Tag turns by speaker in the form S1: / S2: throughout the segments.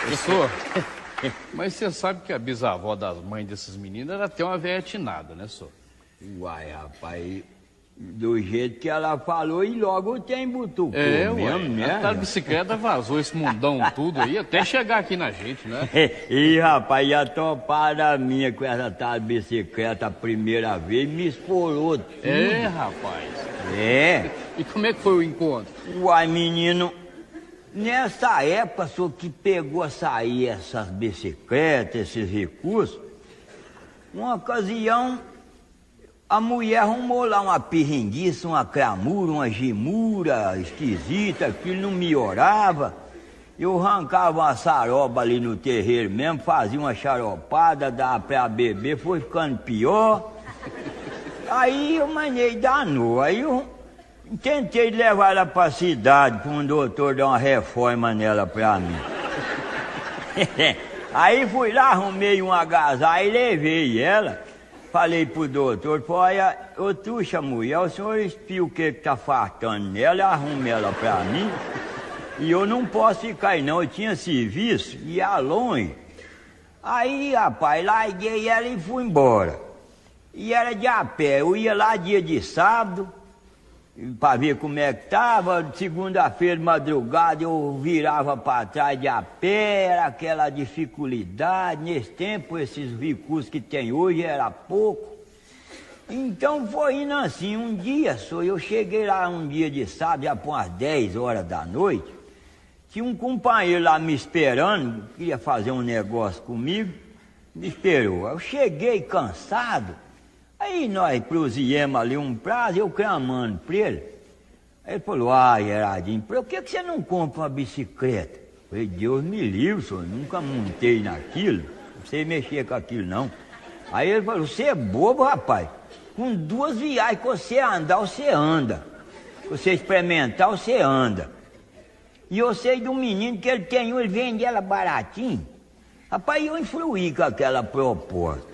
S1: Professor, mas você sabe que a bisavó das mães desses meninos era até uma véia atinada, né, senhor?
S2: Uai, rapaz, do jeito que ela falou, e logo tem butucou mesmo, né?
S1: A tal bicicleta vazou esse mundão tudo aí, até chegar aqui na gente, né?
S2: E rapaz, já topada minha com essa tal bicicleta a primeira vez, me esforou tudo.
S1: É, rapaz.
S2: É.
S1: E como é que foi o encontro?
S2: Uai, menino, nessa época, só que pegou a sair essas bicicletas, esses recursos, uma ocasião, a mulher arrumou lá uma pirringuiça, uma cramura, uma gemura esquisita, aquilo não melhorava. Eu arrancava uma saroba ali no terreiro mesmo, fazia uma xaropada, dava pra beber, foi ficando pior. Aí eu manei danou, aí eu tentei levar ela pra cidade, pra um doutor dar uma reforma nela pra mim. Aí fui lá, arrumei um agasalho e levei ela. Falei pro doutor, olha, ô tuxa mulher, o senhor espia o que tá faltando nela, arrume ela pra mim. E eu não posso ficar aí não, eu tinha serviço, ia longe. Aí, rapaz, larguei ela e fui embora. E era de a pé, eu ia lá dia de sábado, pra ver como é que tava. Segunda-feira de madrugada eu virava pra trás de a pé, era aquela dificuldade. Nesse tempo, esses recursos que tem hoje era pouco. Então foi indo assim, um dia só, eu cheguei lá um dia de sábado, já por umas 10 horas da noite. Tinha um companheiro lá me esperando, queria fazer um negócio comigo, me esperou. Eu cheguei cansado. Aí nós prosseguimos ali um prazo, eu clamando pra ele. Aí ele falou, Gerardinho, por que você não compra uma bicicleta? Eu falei, Deus me livre, senhor, nunca montei naquilo, não sei mexer com aquilo não. Aí ele falou, você é bobo, rapaz, com 2 viagens que você andar, você anda. Se você experimentar, você anda. E eu sei de um menino que ele tem, ele vende ela baratinho. Rapaz, eu influí com aquela proposta.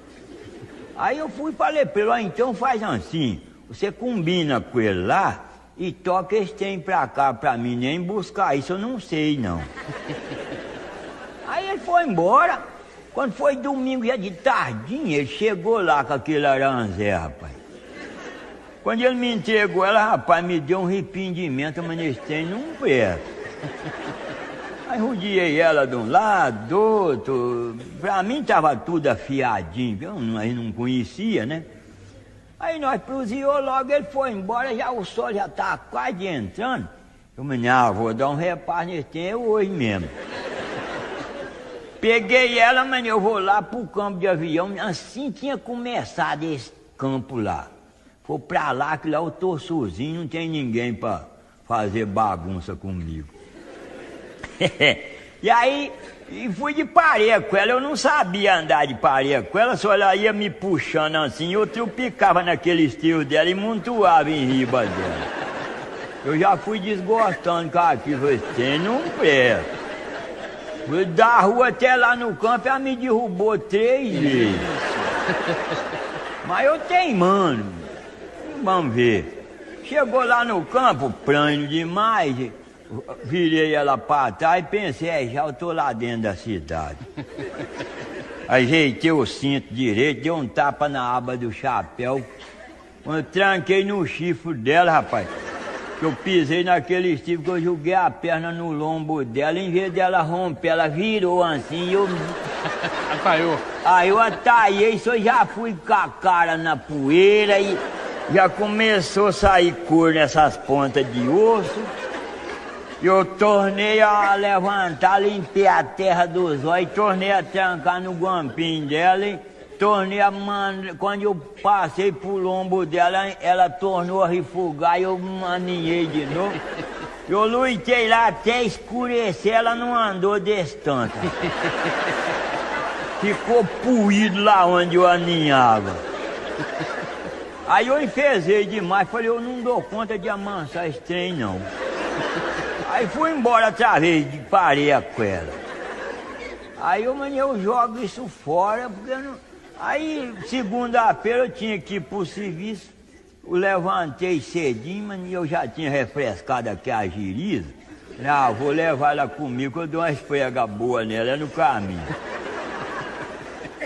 S2: Aí eu fui e falei pra ele, então faz assim, você combina com ele lá e toca esse trem pra cá pra mim, nem buscar isso eu não sei não. Aí ele foi embora, quando foi domingo já de tardinha, ele chegou lá com aquele aranzé, rapaz. Quando ele me entregou ela, rapaz, me deu um arrependimento, mas nesse trem não presta. Aí rodeei ela de um lado, do outro. Pra mim tava tudo afiadinho, eu não conhecia, né? Aí nós prosseguimos logo, ele foi embora, já o sol já tá quase entrando. Eu me vou dar um reparo nesse tempo hoje mesmo. Peguei ela, mas eu vou lá pro campo de avião, assim tinha começado esse campo lá. Foi pra lá, que lá eu tô sozinho, não tem ninguém pra fazer bagunça comigo. E aí, fui de pareia com ela, eu não sabia andar de pareia com ela, só ela ia me puxando assim, eu trupicava naquele estilo dela e montuava em riba dela. Eu já fui desgostando com aquilo, você não presta. Da rua até lá no campo, ela me derrubou 3 vezes. Mas eu teimando, vamos ver. Chegou lá no campo, pranho demais. Virei ela pra trás e pensei, já eu tô lá dentro da cidade. Ajeitei o cinto direito, dei um tapa na aba do chapéu. Quando eu tranquei no chifre dela, rapaz, que eu pisei naquele chifre, que eu joguei a perna no lombo dela, em vez dela romper, ela virou assim e eu...
S1: Ataiou.
S2: Aí eu ataiei, só já fui com a cara na poeira e já começou a sair cor nessas pontas de osso. Eu tornei a levantar, limpei a terra dos olhos, tornei a trancar no guampinho dela, e tornei a quando eu passei pro lombo dela, ela tornou a refugar e eu maninhei de novo. Eu lutei lá até escurecer, ela não andou desse tanto. Ficou puído lá onde eu aninhava. Aí eu enfezei demais, falei, eu não dou conta de amansar esse trem não. Aí fui embora outra vez, parei com ela. Aí eu jogo isso fora, porque eu não... Aí segunda-feira eu tinha que ir pro serviço, eu levantei cedinho, mas eu já tinha refrescado aqui a giriza. Não, vou levar ela comigo, eu dou uma esfrega boa nela, é no caminho.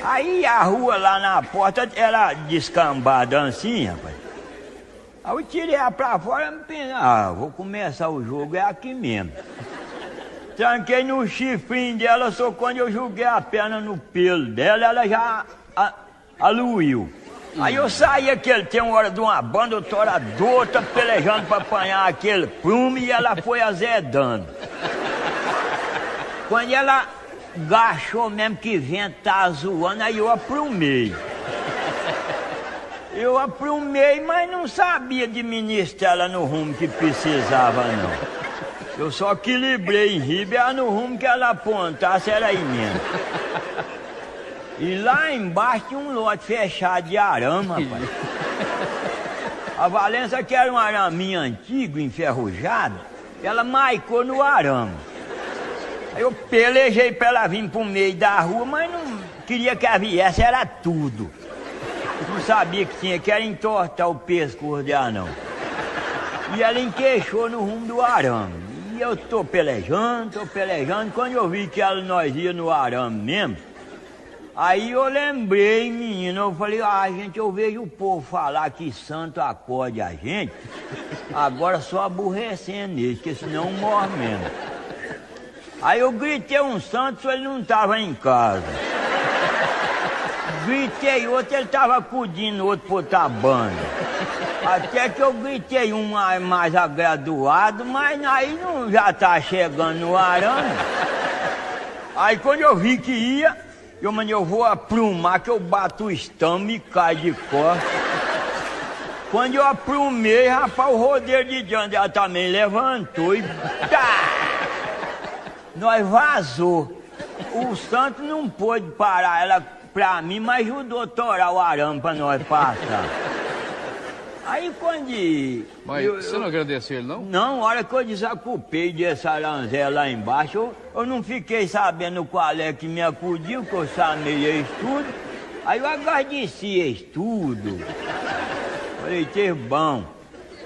S2: Aí a rua lá na porta era descambada assim, rapaz. Aí eu tirei ela pra fora e pensei, vou começar o jogo, é aqui mesmo. Tranquei no chifrinho dela, só quando eu joguei a perna no pelo dela, ela já aluiu. Aí eu saí aquele tem uma hora de uma banda, o torador tá pelejando pra apanhar aquele prumo e ela foi azedando. Quando ela gachou mesmo que vento tá zoando, aí eu aprumei. Eu aprumei, mas não sabia administrar ela no rumo que precisava, não. Eu só equilibrei em riba, ela no rumo que ela apontasse era aí mesmo. E lá embaixo tinha um lote fechado de arame, rapaz. A Valença, que era um araminho antigo, enferrujado, ela maicou no arame. Aí eu pelejei pra ela vir pro meio da rua, mas não queria que ela viesse, era tudo. Não sabia que tinha, que era entortar o pescoço dela, não. E ela enqueixou no rumo do arame. E eu tô pelejando, quando eu vi que nós ia no arame mesmo, aí eu lembrei, menino, eu falei, gente, eu vejo o povo falar que santo acorde a gente, agora só aborrecendo eles, porque senão morre mesmo. Aí eu gritei um santo, só ele não tava em casa. Gritei outro, ele tava acudindo outro por outra banda. Até que eu gritei um mais agraduado, mas aí não já tá chegando no arame. Aí quando eu vi que ia, eu vou aprumar que eu bato o estômago e cai de costas. Quando eu aprumei, rapaz, o rodeiro de diante ela também levantou e nós vazou. O santo não pôde parar ela pra mim, mas ajudou a torar o arame pra nós passar. Aí quando...
S1: Mas você não agradeceu ele, não?
S2: Não, a hora que eu desacupei desse aranzé lá embaixo, eu não fiquei sabendo qual é que me acudiu, que eu chamei eles tudo. Aí eu agradeci eles tudo. Falei, teve bom.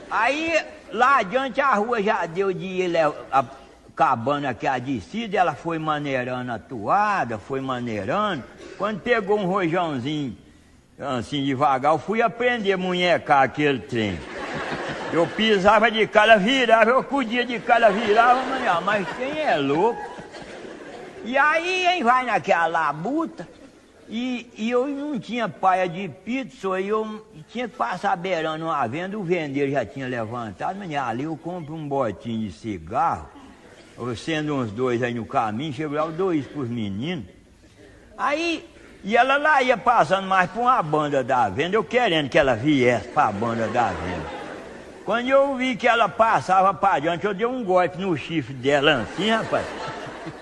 S2: Aí lá adiante a rua já deu de ir acabando aqui a descida, ela foi maneirando a toada, foi maneirando. Quando pegou um rojãozinho assim devagar, eu fui aprender a munhecar aquele trem. Eu pisava de cara, virava, eu acudia de cara, virava, mas quem é louco? E aí vai naquela labuta, e eu não tinha paia de pizza, e eu tinha que passar beirando uma venda, o vendeiro já tinha levantado, mas ali eu compro um botinho de cigarro, sendo uns 2 aí no caminho, chego lá, 2 pros meninos. Aí, e ela lá ia passando mais por uma banda da venda, eu querendo que ela viesse pra banda da venda. Quando eu vi que ela passava pra diante, eu dei um golpe no chifre dela assim, rapaz.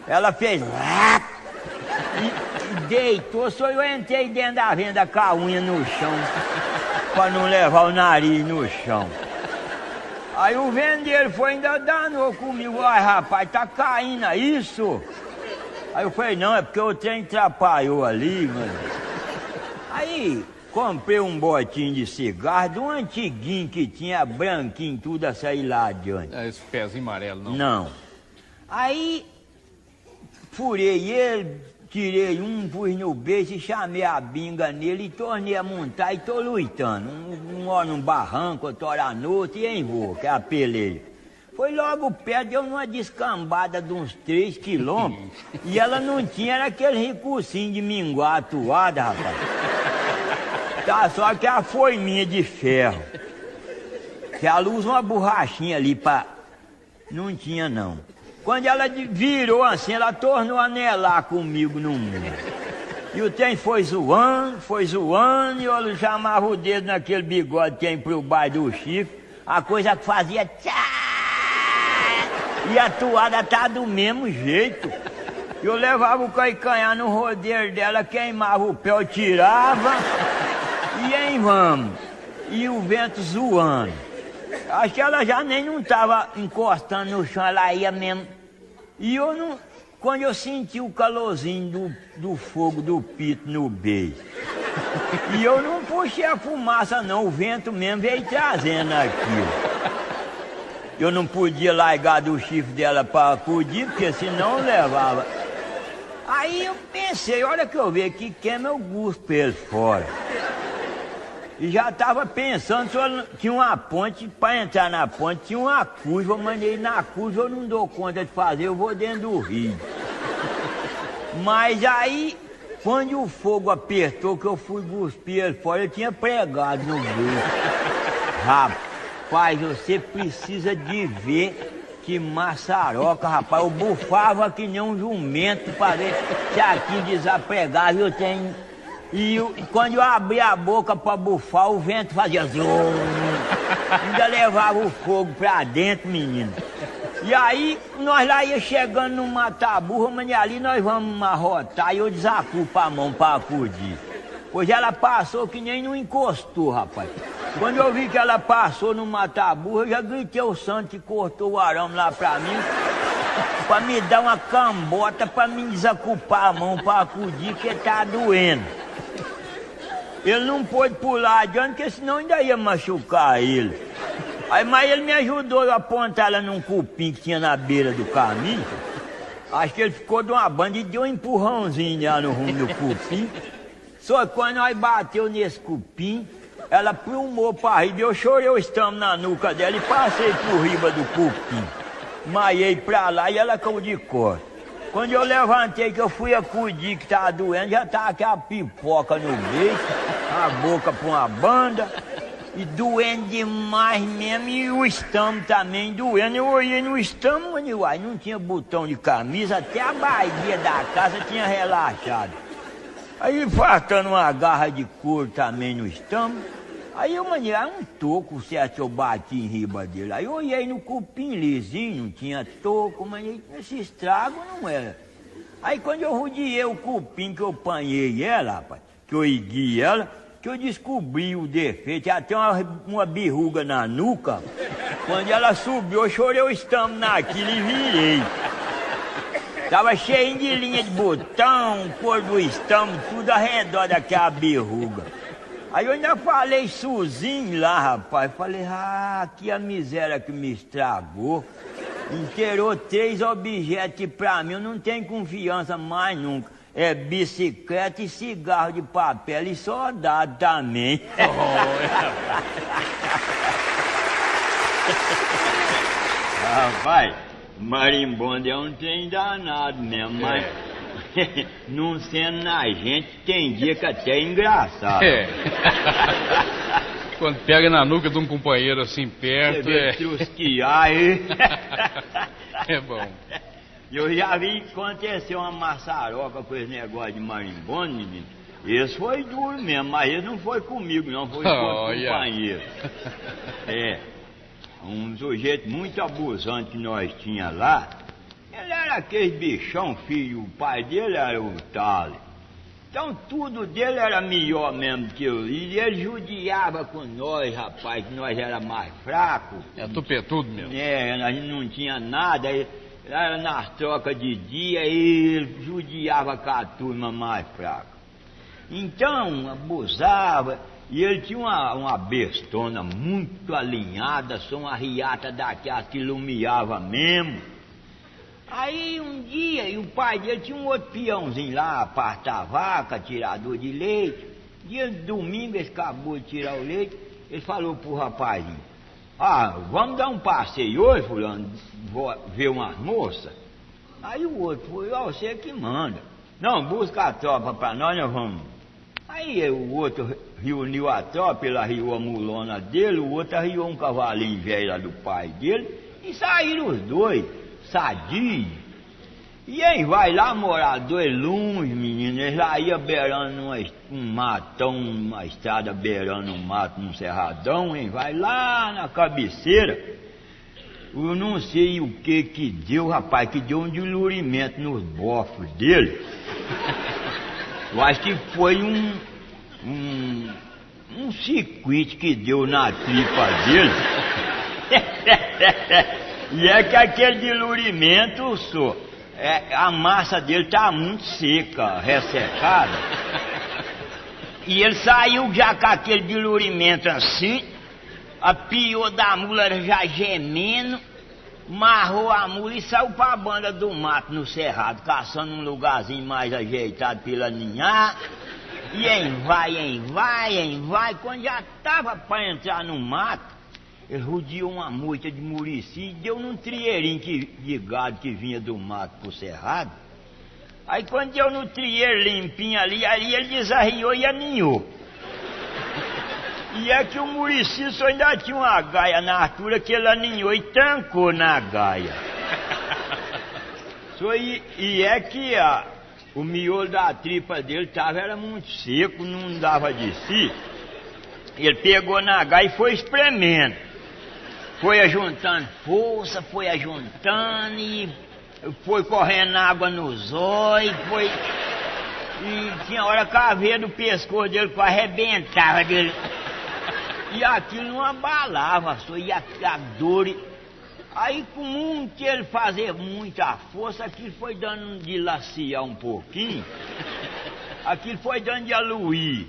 S2: Ela fez... E deitou, só eu entrei dentro da venda com a unha no chão, pra não levar o nariz no chão. Aí o vendeiro foi ainda danou comigo, rapaz, tá caindo isso? Aí eu falei, não, é porque o trem atrapalhou ali, mano. Aí comprei um botinho de cigarro, de um antiguinho que tinha branquinho, tudo a sair lá adiante.
S1: Esse pezinho amarelo, não?
S2: Não. Aí furei ele, tirei um, pus no beijo, chamei a binga nele e tornei a montar e tô lutando. Um hora num barranco, outra hora no outro e em voo, que é a peleia. Foi logo perto, deu numa descambada de uns 3 quilômetros e ela não tinha, era aquele recursinho de minguar a toada, rapaz. Tá, só que a forminha de ferro. Que ela usa uma borrachinha ali pra... Não tinha, não. Quando ela virou assim, ela tornou a anelar comigo no mundo. E o trem foi zoando, e eu chamava o dedo naquele bigode que tem pro baixo do chifre, a coisa que fazia tchá! E a toada tá do mesmo jeito. Eu levava o calcanhar no rodeiro dela, queimava o pé, eu tirava, e em vamos. E o vento zoando. Acho que ela já nem não tava encostando no chão, ela ia mesmo. E eu não... Quando eu senti o calorzinho do fogo do pito no beijo, e eu não puxei a fumaça não, o vento mesmo veio trazendo aquilo. eu não podia largar do chifre dela para acudir, porque senão levava. Aí eu pensei, olha que eu vi aqui, queima eu guspo ele fora. E já estava pensando, tinha uma ponte, para entrar na ponte tinha uma curva, mas na curva eu não dou conta de fazer, eu vou dentro do rio. Mas aí, quando o fogo apertou, que eu fui cuspir ele fora, eu tinha pregado no bucho. Rapaz, você precisa de ver que maçaroca, rapaz. Eu bufava que nem um jumento para ver se aqui desapregava eu tenho. E quando eu abria a boca para bufar, o vento fazia zoom. Ainda levava o fogo pra dentro, menino. E aí, nós lá ia chegando no mata-burra, mas ali nós vamos arrotar e eu desacupo a mão pra acudir. Pois ela passou que nem não encostou, rapaz. Quando eu vi que ela passou no mata-burra, eu já gritei o santo que cortou o arame lá pra mim, pra me dar uma cambota pra me desacupar a mão pra acudir, que tá doendo. Ele não pôde pular adiante, porque senão ainda ia machucar ele. Aí, mas ele me ajudou a apontar ela num cupim que tinha na beira do caminho. Acho que ele ficou de uma banda e deu um empurrãozinho lá no rumo do cupim. Só que quando nós bateu nesse cupim, ela plumou pra riba. Eu chorei o estômago na nuca dela e passei por riba do cupim. Maiei pra lá e ela caiu de costas. Quando eu levantei, que eu fui acudir que tava doendo, já tava aquela pipoca no meio, a boca pra uma banda. E doendo demais mesmo, e o estômago também doendo. Eu olhei no estômago e uai, não tinha botão de camisa, até a baía da casa tinha relaxado. Aí faltando uma garra de couro também no estômago. Aí eu mandei um toco, certo, eu bati em riba dele. Aí eu olhei no cupim lisinho, não tinha toco, mas esse estrago não era. Aí quando eu rodeei o cupim, que eu apanhei ela, rapaz, que eu ergui ela, que eu descobri o defeito, até uma berruga na nuca. Quando ela subiu, eu chorei o estômago naquilo e virei. Tava cheio de linha de botão, cor do estômago, tudo ao redor daquela berruga. Aí eu ainda falei sozinho lá, rapaz. Falei, que a miséria que me estragou. Inteirou 3 objetos pra mim, eu não tenho confiança mais nunca. É bicicleta e cigarro de papel e soldado também. Rapaz, marimbondo é um trem danado mesmo, mas não sendo na gente, tem dia que até é engraçado.
S1: Quando pega na nuca de um companheiro assim perto,
S2: trusquear aí.
S1: É bom.
S2: Eu já vi acontecer uma maçaroca com esse negócio de marimbondo, menino. Esse foi duro mesmo, mas esse não foi comigo, não, foi com o companheiro. Um sujeito muito abusante que nós tinha lá. Ele era aquele bichão, filho, o pai dele era o Tale. Então tudo dele era melhor mesmo que eu. E ele judiava com nós, rapaz, que nós era mais fracos.
S1: É tupetudo mesmo.
S2: A gente não tinha nada. Era nas trocas de dia e ele judiava com a turma mais fraca. Então, abusava. E ele tinha uma bestona muito alinhada, só uma riata daquela que lumiava mesmo. Aí um dia, e o pai dele tinha um outro peãozinho lá, apartar vaca, tirador de leite. Dia de domingo, ele acabou de tirar o leite, ele falou pro rapazinho, vamos dar um passeio hoje, fulano, vou ver umas moças. Aí o outro falou, você que manda. Não, busca a tropa pra nós vamos. Aí o outro reuniu a tropa, ele arriou a mulona dele, o outro arriou um cavalinho velho lá do pai dele, e saíram os dois, sadios. E aí vai lá morar 2 lumes, menino, eles lá iam beirando um matão, uma estrada beirando um mato, num cerradão, e vai lá na cabeceira. Eu não sei o que deu, rapaz, que deu um dilurimento nos bofos dele. Eu acho que foi um circuito que deu na tripa dele. E é que aquele dilurimento, a massa dele tá muito seca, ressecada. E ele saiu já com aquele dilurimento assim, a pior da mula já gemendo, marrou a mula e saiu pra banda do mato no cerrado, caçando um lugarzinho mais ajeitado pela ninhar. E vai. Quando já tava pra entrar no mato, ele rodeou uma moita de murici e deu num trieirinho de gado que vinha do mato pro cerrado. Aí quando deu no trieiro limpinho ali ele desarriou e aninhou. E é que o murici só ainda tinha uma gaia na altura que ele aninhou e trancou na gaia. E é que o miolo da tripa dele era muito seco, não dava de si. Ele pegou na gaia e foi espremendo. Foi ajuntando força, foi ajuntando e foi correndo água nos olhos, E tinha hora que a veia do pescoço dele quase arrebentava dele. E aquilo não abalava, só ia a dor. Aí com muito ele fazer muita força, aquilo foi dando de laciar um pouquinho. Aquilo foi dando de aluir.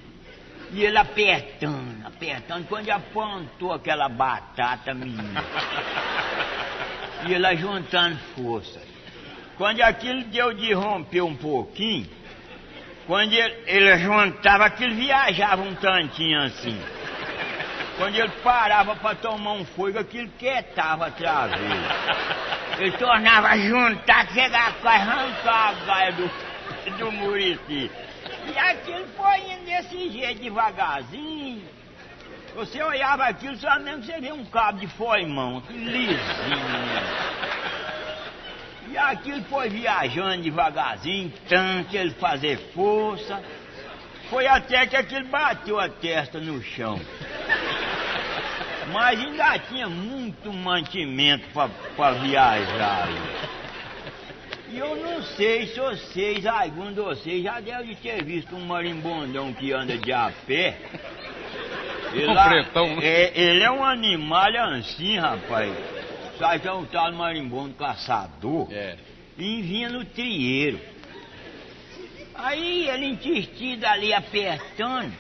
S2: E ele apertando, quando apontou aquela batata menina. E ele juntando força. Quando aquilo deu de romper um pouquinho, quando ele juntava, aquilo viajava um tantinho assim. Quando ele parava para tomar um fôlego, aquilo quietava outra vez. Ele tornava a juntar, chegar a arrancar a gaia do murici. E aquilo foi indo desse jeito, devagarzinho. Você olhava aquilo, só mesmo você via um cabo de foimão, lisinho. E aquilo foi viajando devagarzinho, tanto ele fazer força. Foi até que aquilo bateu a testa no chão. Mas ainda tinha muito mantimento para viajar. E eu não sei se vocês, algum de vocês, já devem ter visto um marimbondão que anda de a pé. Ele é um animal assim, rapaz. Sai já um tal marimbondo caçador. E vinha no trieiro. Aí ele insistindo ali apertando.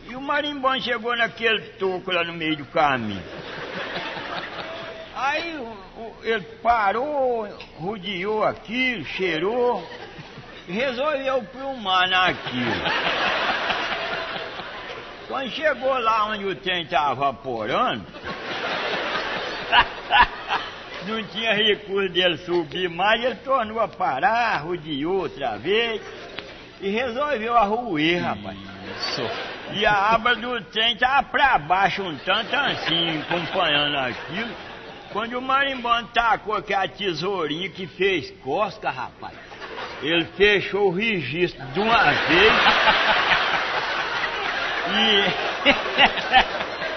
S2: E o marimbondo chegou naquele toco lá no meio do caminho. Aí ele parou, rodeou aquilo, cheirou, e resolveu plumar naquilo. Quando chegou lá onde o trem estava vaporando, não tinha recurso dele subir mais, ele tornou a parar, rodeou outra vez e resolveu arruir, rapaz. E a aba do trem estava pra baixo um tanto assim, acompanhando aquilo. Quando o marimbondo tacou aquela tesourinha que fez cosca, rapaz, ele fechou o registro de uma vez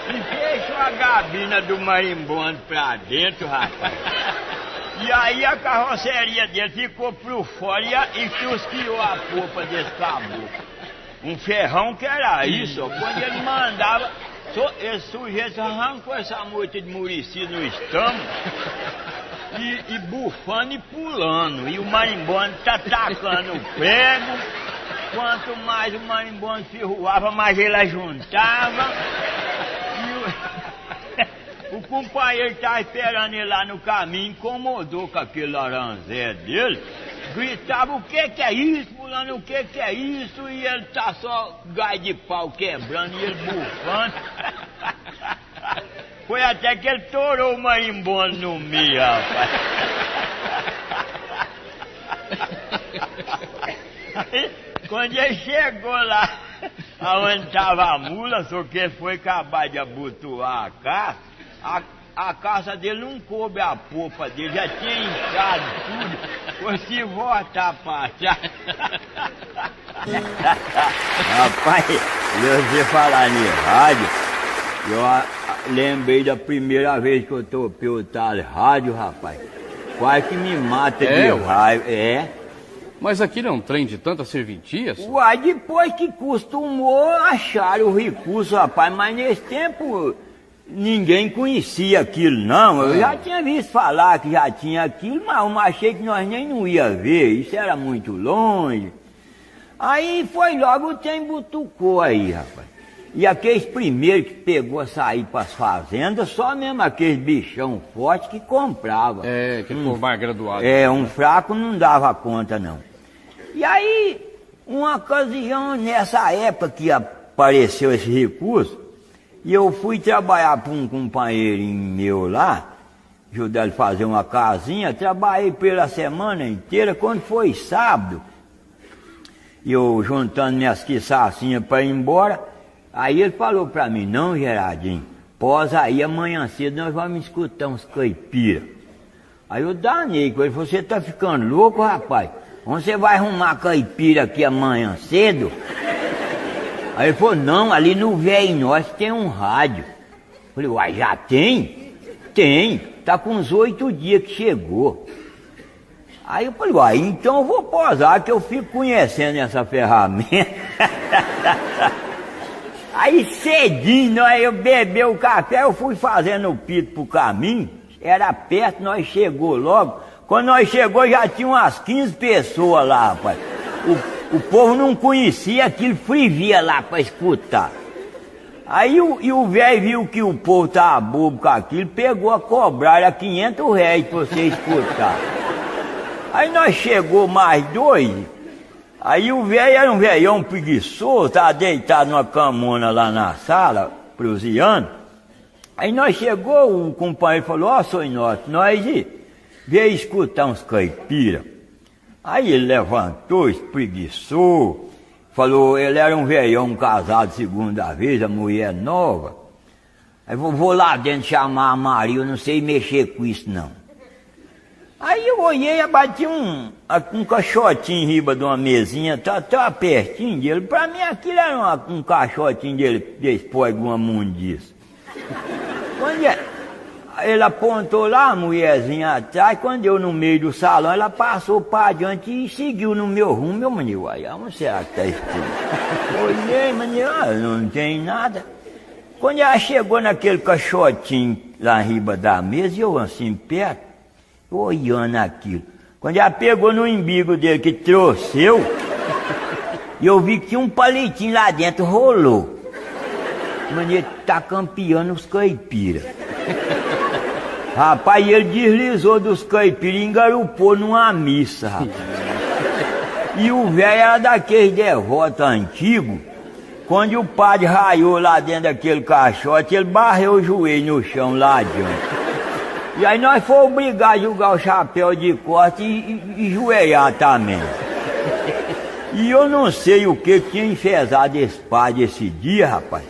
S2: e fechou a gabina do marimbondo pra dentro, rapaz. E aí a carroceria dele ficou pro fora e chusqueou a popa desse caboclo. Um ferrão que era isso, ó. Quando ele mandava, esse sujeito arrancou essa moita de murici no estômago e bufando e pulando. E o marimbondo tá tacando o prego. Quanto mais o marimbondo ferroava, mais ele ajuntava. E o companheiro tava esperando ele lá no caminho, incomodou com aquele laranzé dele. Gritava, o que é isso, fulano, o que é isso? E ele tá só gai de pau quebrando e ele bufando. Foi até que ele torou o marimbondo no meio, rapaz. Aí, quando ele chegou lá, aonde tava a mula, só que ele foi acabar de abotoar a caça, a caça dele não coube a popa dele, já tinha inchado tudo, foi se voltar pra trás. Rapaz, você falar em rádio, eu lembrei da primeira vez que eu topei o tal rádio, rapaz. Quase que me mata de raiva.
S1: Mas aqui não é um trem de tanta serventia?
S2: Uai, depois que costumou achar o recurso, rapaz, mas nesse tempo ninguém conhecia aquilo, não. Eu já tinha visto falar que já tinha aquilo, mas eu achei que nós nem não ia ver, isso era muito longe. Aí foi logo o trem butucou aí, rapaz. E aqueles primeiros que pegou a sair para as fazendas, só mesmo aqueles bichão fortes que comprava.
S1: Que for mais graduado.
S2: Um fraco não dava conta, não. E aí, uma ocasião, nessa época que apareceu esse recurso, e eu fui trabalhar para um companheirinho meu lá, ajudar ele a fazer uma casinha, trabalhei pela semana inteira. Quando foi sábado, eu juntando minhas quiçacinhas para ir embora, aí ele falou para mim: não, Gerardinho, pós aí amanhã cedo nós vamos escutar uns caipira. Aí eu danei com ele: você tá ficando louco, rapaz? Onde você vai arrumar caipira aqui amanhã cedo? Aí ele falou: não, ali no Velho Nós tem um rádio. Eu falei: uai, já tem? Tem, tá com uns 8 dias que chegou. Aí eu falei: uai, então eu vou posar que eu fico conhecendo essa ferramenta. Aí cedinho, eu bebi o café, eu fui fazendo o pito pro caminho, era perto, nós chegou logo. Quando nós chegou já tinha umas 15 pessoas lá, rapaz. O povo não conhecia aquilo, frivia lá para escutar. Aí o velho viu que o povo tava bobo com aquilo, pegou a cobrar, era R$500 pra você escutar. Aí nós chegou mais 2, aí o velho era um velhão preguiçoso, tava deitado numa camona lá na sala, proseando. Aí nós chegou, o companheiro falou: ó, senhor Inócio, nós veio escutar uns caipira. Aí ele levantou, espreguiçou, falou, ele era um velhão casado segunda vez, a mulher nova. Aí vou lá dentro chamar a Maria, eu não sei mexer com isso não. Aí eu olhei e bati um caixotinho em riba de uma mesinha, tá pertinho dele. Pra mim aquilo era um caixotinho dele, depois de uma mundiça. Quando ele apontou lá, a mulherzinha atrás, quando eu no meio do salão, ela passou para adiante e seguiu no meu rumo. Meu menino, aí onde será que tá escuro? Olhei, menino, não tem nada. Quando ela chegou naquele caixotinho lá em riba da mesa, eu assim perto, olhando aquilo. Quando ela pegou no embigo dele que trouxeu, eu vi que tinha um palitinho lá dentro, rolou. Menino, tá campeando os caipiras. Rapaz, ele deslizou dos caipiras e engarupou numa missa, rapaz. E o velho era daqueles devotos antigos. Quando o padre raiou lá dentro daquele caixote, ele barreu o joelho no chão lá adiante. E aí nós fomos obrigados a jogar o chapéu de costa e joelhar também. E eu não sei o que tinha enfesado esse padre esse dia, rapaz.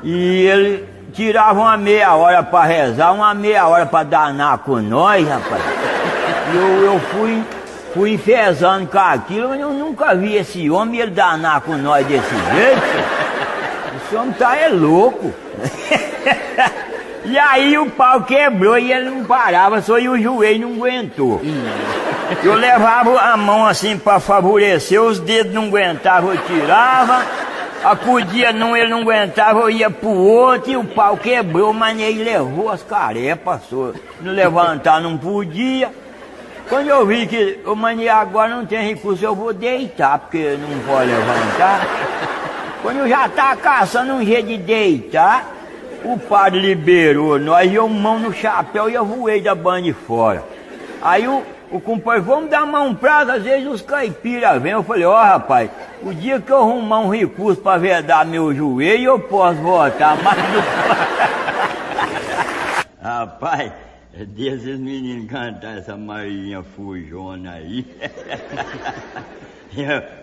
S2: E ele tirava uma meia hora para rezar, uma meia hora para danar com nós, rapaz. E eu fui enfesando com aquilo, mas eu nunca vi esse homem ele danar com nós desse jeito. Esse homem tá louco. E aí o pau quebrou e ele não parava, só e o joelho não aguentou. Eu levava a mão assim para favorecer, os dedos não aguentavam, eu tirava. Acudia num, ele não aguentava, eu ia pro outro e o pau quebrou, mas ele levou as carepas, não levantar não podia. Quando eu vi que o mania agora não tem recurso, eu vou deitar, porque não pode levantar. Quando eu já estava caçando um jeito de deitar, o padre liberou nós, eu mão no chapéu e eu voei da banda de fora. Aí o companheiro, vamos dar mão prazo, às vezes os caipiras vêm. Eu falei, ó rapaz, o dia que eu arrumar um recurso para vedar meu joelho, eu posso voltar, mas não Rapaz, deixa esses meninos cantar essa Marinha Fujona aí.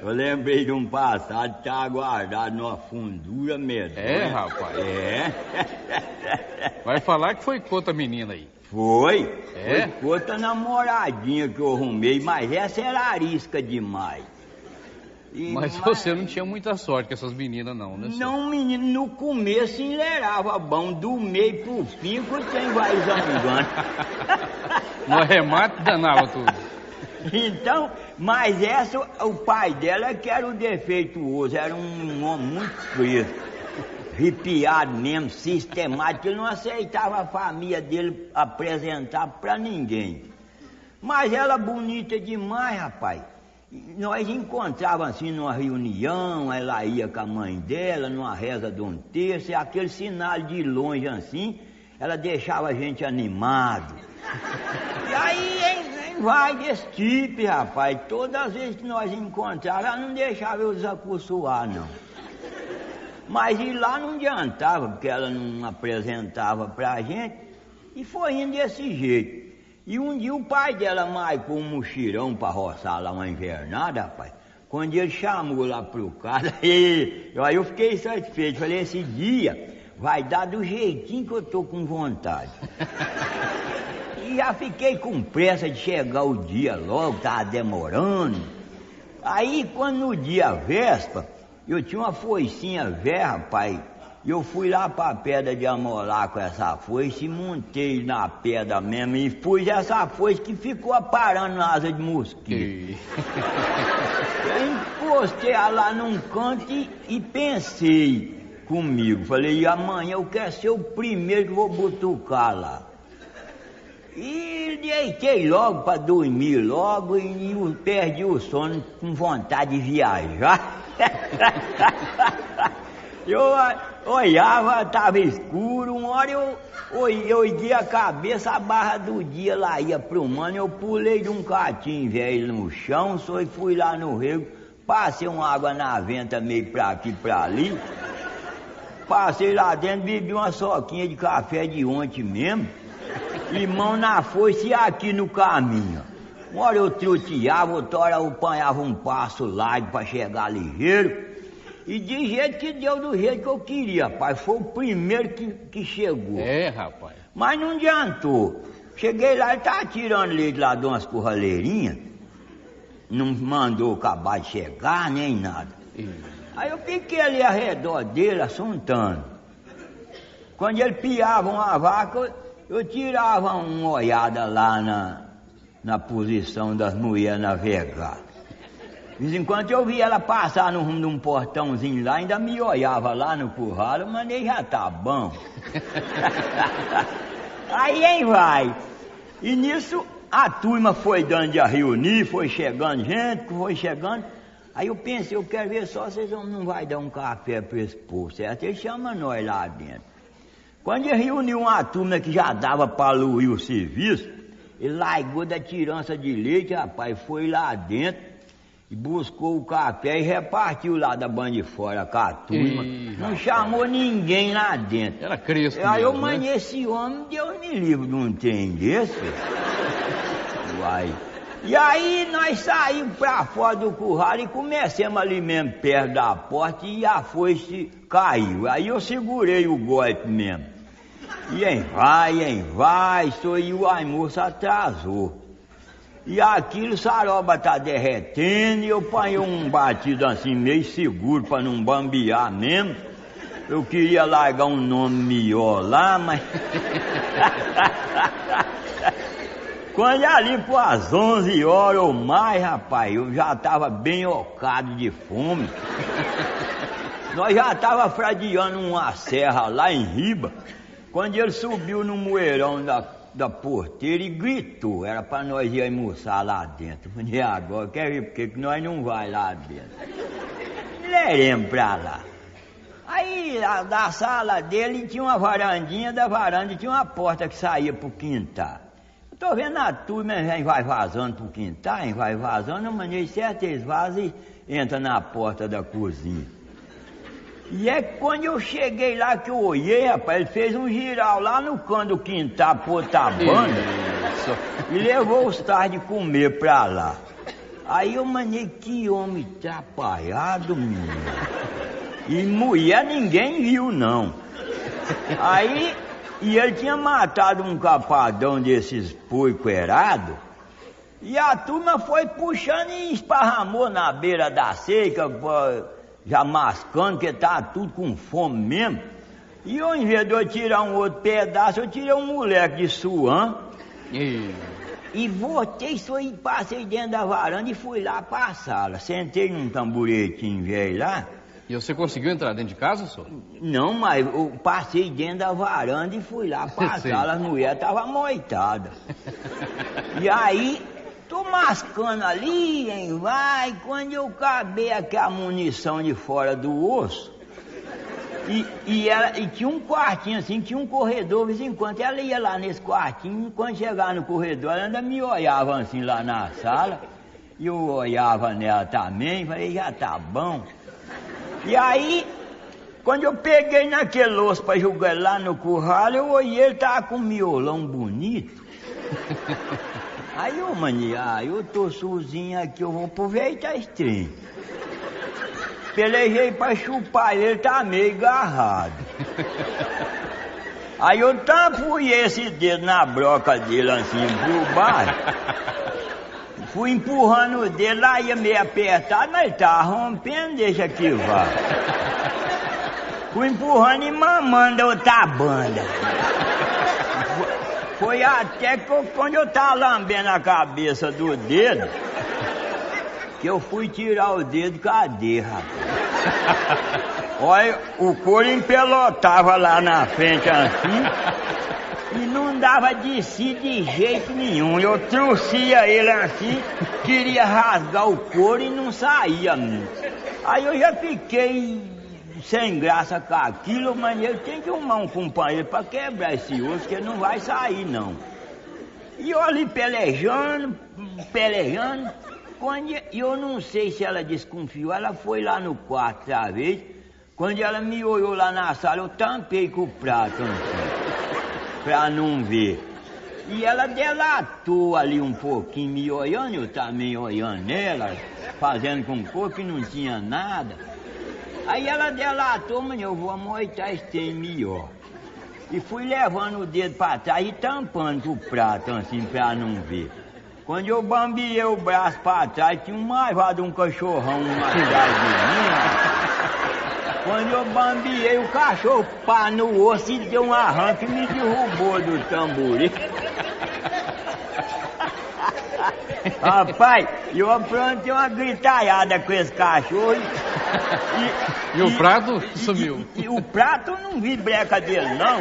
S2: Eu lembrei de um passado que tá guardado numa fundura medonha.
S1: É, rapaz?
S2: É.
S1: Vai falar que foi com outra menina aí.
S2: Foi.
S1: É?
S2: Foi outra namoradinha que eu arrumei, mas essa era arisca demais.
S1: Mas você não tinha muita sorte com essas meninas não, né?
S2: Não, menino, no começo enlerava bom, do meio pro fim, quando você vai zangando.
S1: No arremate danava tudo.
S2: Então, mas essa, o pai dela que era o defeituoso, era um homem muito fresco, arrepiado mesmo, sistemático, ele não aceitava a família dele apresentar pra ninguém. Mas ela bonita demais, rapaz. Nós encontrávamos assim numa reunião, ela ia com a mãe dela, numa reza de um terço, e aquele sinal de longe assim, ela deixava a gente animado. E aí vai desse tipo, rapaz, todas as vezes que nós encontrávamos, ela não deixava eu desacursoar, não. Mas ir lá não adiantava, porque ela não apresentava pra gente, e foi indo desse jeito. E um dia o pai dela marcou um muxirão pra roçar lá uma invernada, rapaz. Quando ele chamou lá pro cara, aí eu fiquei satisfeito. Falei, esse dia vai dar do jeitinho que eu tô com vontade. E já fiquei com pressa de chegar o dia logo, tava demorando. Aí quando no dia véspera, eu tinha uma foicinha velha, rapaz. E eu fui lá pra pedra de amolar com essa foice e montei na pedra mesmo e pus essa foice que ficou aparando na asa de mosquito. Eu encostei lá num canto e pensei comigo. Falei, amanhã eu quero ser o primeiro que vou butucar lá. E deitei logo pra dormir logo e perdi o sono com vontade de viajar. Eu olhava, estava escuro, uma hora eu ergui a cabeça, a barra do dia lá ia pro mano, eu pulei de um catinho velho no chão, só fui lá no rego, passei uma água na venta meio pra aqui pra ali, passei lá dentro, bebi uma soquinha de café de ontem mesmo, e mão na foice e aqui no caminho. Uma hora eu troteava, outra hora eu apanhava um passo largo pra chegar ligeiro. E de jeito que deu do jeito que eu queria, rapaz. Foi o primeiro que chegou.
S1: É, rapaz.
S2: Mas não adiantou. Cheguei lá, ele tava tirando leite lá de umas curraleirinhas. Não mandou acabar de chegar, nem nada. Aí eu fiquei ali ao redor dele, assuntando. Quando ele piava uma vaca, eu tirava uma olhada lá na posição das mulheres navegar. De vez em quando eu via ela passar no rumo de um portãozinho lá, ainda me olhava lá no curral, mas nem já tá bom. Aí vai. E nisso a turma foi dando de a reunir, foi chegando gente, foi chegando. Aí eu pensei, eu quero ver só vocês não vai dar um café para esse povo, certo? Ele chama nós lá dentro. Quando ele reuniu uma turma que já dava para aluir o serviço, ele largou da tirança de leite, rapaz, foi lá dentro. E buscou o café e repartiu lá da banda de fora com a turma. Não chamou ninguém lá dentro.
S1: Era Cristo
S2: Aí
S1: mesmo,
S2: eu manhei esse homem, Deus me livre de um trem desse. Uai. E aí nós saímos pra fora do curral e começamos ali mesmo perto da porta e a foice caiu. Aí eu segurei o golpe mesmo. E vai, e o almoço atrasou. E aquilo, saroba tá derretendo, e eu apanhei um batido assim, meio seguro, pra não bambear mesmo. Eu queria largar um nome melhor lá, mas... Quando ali por as 11 horas ou mais, rapaz, eu já tava bem ocado de fome. Nós já tava fradeando uma serra lá em Riba, quando ele subiu no moeirão da porteira e gritou, era pra nós ir almoçar lá dentro. Eu falei, agora, quer ver porque que nós não vai lá dentro? Leremos pra lá. Aí, da sala dele tinha uma varandinha, da varanda tinha uma porta que saía pro quintal. Eu tô vendo a turma, vai vazando pro quintal, vai vazando, eu mandei certo, eles vazam e entram na porta da cozinha. E é quando eu cheguei lá que eu olhei, rapaz, ele fez um giral lá no canto do quintal, pôta a banda, e levou os tais de comer pra lá. Aí eu mandei, que homem atrapalhado, menino. E mulher ninguém viu, não. Aí, e ele tinha matado um capadão desses porcoerados, e a turma foi puxando e esparramou na beira da seca, já mascando, que tá tudo com fome mesmo. E eu, em vez de eu tirar um outro pedaço, eu tirei um moleque de suã. E voltei, só e passei dentro da varanda e fui lá pra sala. Sentei num tamburetinho velho lá.
S1: E você conseguiu entrar dentro de casa, senhor?
S2: Não, mas eu passei dentro da varanda e fui lá pra sala. As mulheres estavam moitadas. E aí, tô mascando ali, hein, vai, quando eu acabei aquela munição de fora do osso, e tinha um quartinho assim, tinha um corredor, de vez em quando ela ia lá nesse quartinho, quando chegava no corredor, ela ainda me olhava assim lá na sala, e eu olhava nela também, falei, já tá bom. E aí, quando eu peguei naquele osso pra jogar lá no curral, eu olhei, ele tava com um miolão bonito. Aí eu, eu tô sozinho aqui, eu vou aproveitar esse trem. Pelejei pra chupar ele, tá meio agarrado. Aí eu fui esse dedo na broca dele assim, por baixo. Fui empurrando o dedo, lá ia meio apertado, mas ele tá rompendo, deixa que vá. Fui empurrando e mamando outra banda. Foi até que quando eu tava lambendo a cabeça do dedo, que eu fui tirar o dedo, cadê, rapaz? Olha, o couro empelotava lá na frente assim, e não dava de si de jeito nenhum. Eu trouxia ele assim, queria rasgar o couro e não saía. Aí eu já fiquei sem graça com aquilo, mas eu tenho que arrumar um companheiro para quebrar esse osso, que ele não vai sair não. E eu ali pelejando, quando eu não sei se ela desconfiou, ela foi lá no quarto outra vez, quando ela me olhou lá na sala, eu tampei com o prato assim, pra não ver. E ela delatou ali um pouquinho, me olhando, eu também olhando nela, fazendo com cor que não tinha nada. Aí ela delatou, mas eu vou amoitar esse trem melhor. E fui levando o dedo pra trás e tampando com o prato assim, pra não ver. Quando eu bambiei o braço pra trás, tinha um marvado, um cachorrão atrás de mim. Quando eu bambiei, o cachorro pá no osso e deu um arranque e me derrubou do tamborim. Rapaz, eu aprontei uma gritalhada com esse cachorro.
S1: E o prato sumiu.
S2: E o prato eu não vi breca dele, não.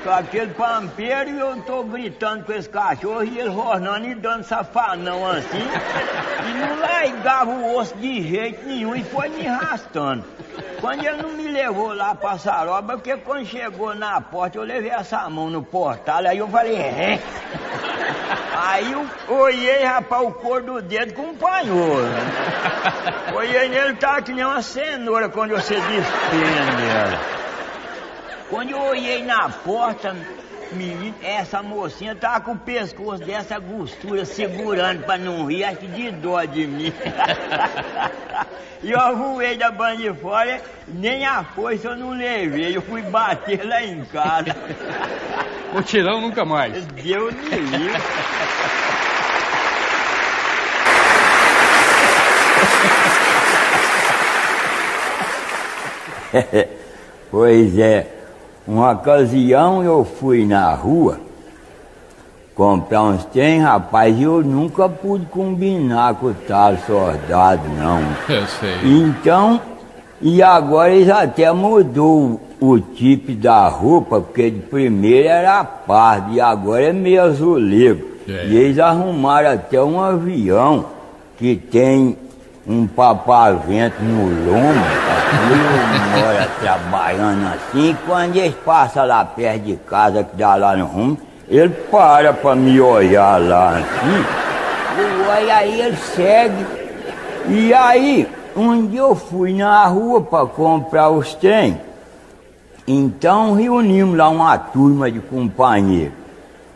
S2: Com aquele pampeiro e eu tô gritando com esse cachorro e ele rosnando e dando safanão assim. E não largava o osso de jeito nenhum e foi me arrastando. Quando ele não me levou lá pra Saroba, porque quando chegou na porta eu levei essa mão no portal, aí eu falei, é. Aí eu olhei, rapaz, o couro do dedo acompanhou. Olhei nele, tava que nem uma cenoura quando você despenha nela. Quando eu olhei na porta, menino, essa mocinha tava com o pescoço dessa gostura segurando pra não rir, acho que de dó de mim. E eu voei da banda de fora, nem a foice eu não levei, eu fui bater lá em casa.
S1: O tirão nunca mais.
S2: Deus me livre. Pois é, uma ocasião eu fui na rua comprar uns trem, rapaz, e eu nunca pude combinar com o tal soldado, não.
S1: Eu sei.
S2: Então, e agora eles até mudou o tipo da roupa, porque de primeiro era pardo e agora é meio azuleiro. É. E eles arrumaram até um avião que tem um papavento no lombo, ele mora trabalhando assim, quando eles passam lá perto de casa, que dá lá no rumo, ele para pra me olhar lá assim, e aí ele segue. E aí, um dia eu fui na rua pra comprar os trem, então reunimos lá uma turma de companheiros.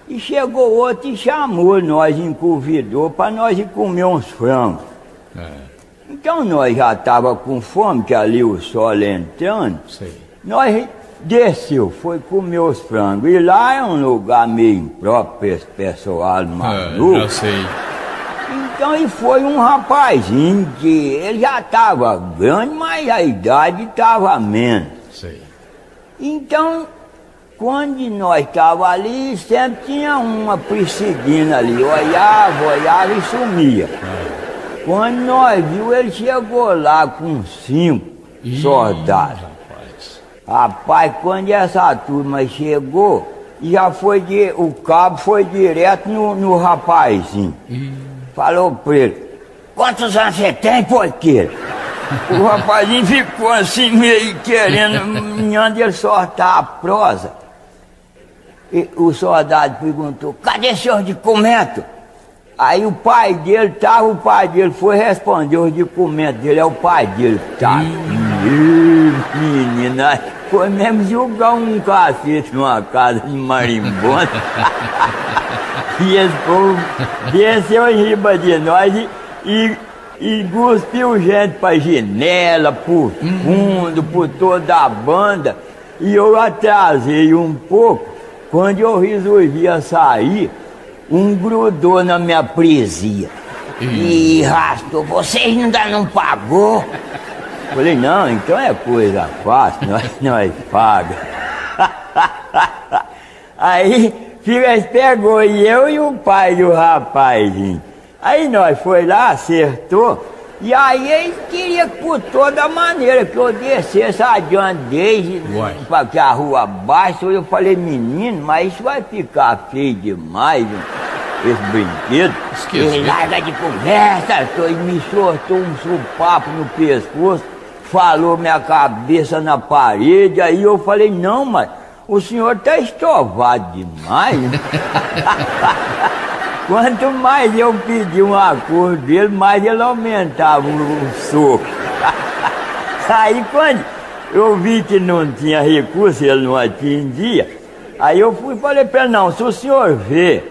S2: E chegou outro e chamou nós, convidou pra nós ir comer uns frangos. Então nós já tava com fome, que ali o sol entrando. Sim. Nós desceu, foi comer os frangos. E lá é um lugar meio impróprio para esse pessoal maluco.
S1: Eu sei.
S2: Então e foi um rapazinho que ele já tava grande, mas a idade tava menos.
S1: Sei.
S2: Então, quando nós tava ali, sempre tinha uma perseguindo ali, olhava e sumia. Quando nós viu, ele chegou lá com 5 soldados. Rapaz, quando essa turma chegou, e já o cabo foi direto no rapazinho. Falou pra ele, quantos anos você tem, porquê? O rapazinho ficou assim meio querendo, onde ele soltar a prosa. E o soldado perguntou, cadê seus documentos? Aí o pai dele foi responder os documentos dele, é o pai dele que tá. Menina, foi mesmo jogar um cacete numa casa de marimbondo. E esse povo desceu em riba de nós e cuspiu gente pra janela, por fundo, por toda a banda. E eu atrasei um pouco. Quando eu resolvi sair, um grudou na minha presia. E rastou, vocês ainda não pagou? Falei, não, então é coisa fácil, nós paga. Aí, eles pegou eu e o pai do rapazinho. Aí nós foi lá, acertou. E aí eles queriam por toda maneira que eu descesse adiante desde para que a rua baixa. Eu falei, menino, mas isso vai ficar feio demais, esse brinquedo. Ele larga de conversa, e me soltou um sopapo no pescoço, falou minha cabeça na parede. Aí eu falei, não, mas o senhor tá estovado demais. Quanto mais eu pedi um acordo dele, mais ele aumentava o soco. Aí quando eu vi que não tinha recurso, ele não atendia, aí eu fui e falei pra ele, não, se o senhor vê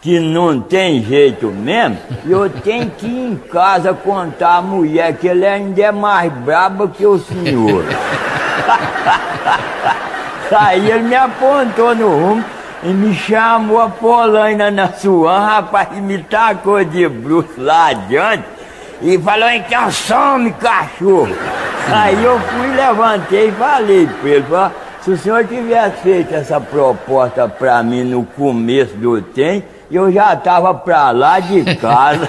S2: que não tem jeito mesmo, eu tenho que ir em casa contar a mulher que ele ainda é mais braba que o senhor. Aí ele me apontou no rumo e me chamou a polaina na sua, rapaz, me tacou de bruxo lá adiante e falou, então some, cachorro. Aí eu fui, levantei e falei pra ele, se o senhor tivesse feito essa proposta pra mim no começo do tempo, eu já tava pra lá de casa.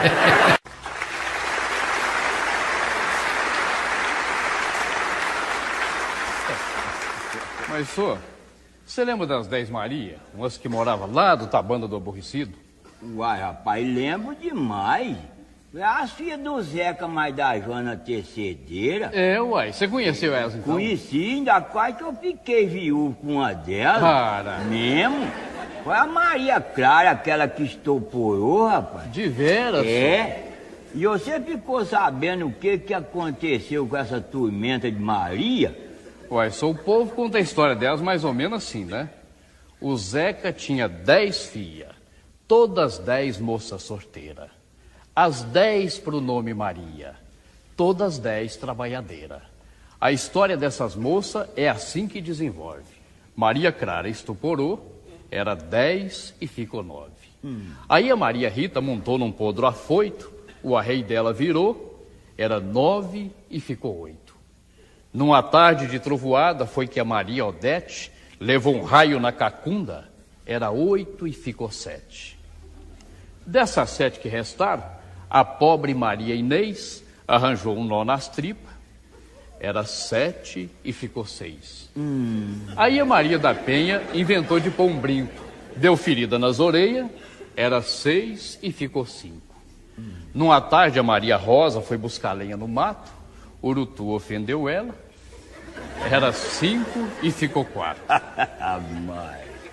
S1: Mas, senhor, você lembra das 10 Maria? Umas que moravam lá do Tabanda do Aborrecido?
S2: Uai, rapaz, lembro demais. É a filha do Zeca, mais da Joana Tecedeira.
S1: É, uai. Você conheceu elas, então?
S2: Conheci, ainda quase que eu fiquei viúvo com uma delas.
S1: Para.
S2: Mesmo? Foi a Maria Clara, aquela que estoporou, rapaz.
S1: De veras?
S2: É. E você ficou sabendo o que aconteceu com essa tormenta de Maria?
S1: Uai, o povo conta a história delas mais ou menos assim, né? O Zeca tinha 10 filhas, todas 10 moças sorteiras. As 10 pro nome Maria, todas 10 trabalhadeiras. A história dessas moças é assim que desenvolve. Maria Clara estuporou, era 10 e ficou 9. Aí a Maria Rita montou num podro afoito, o arreio dela virou, era 9 e ficou 8. Numa tarde de trovoada foi que a Maria Odete levou um raio na cacunda, era 8 e ficou 7. Dessas 7 que restaram, a pobre Maria Inês arranjou um nó nas tripas, era 7 e ficou 6. Aí a Maria da Penha inventou de pôr um brinco, deu ferida nas orelhas, era 6 e ficou 5. Numa tarde a Maria Rosa foi buscar lenha no mato, Urutu ofendeu ela, era 5 e ficou 4.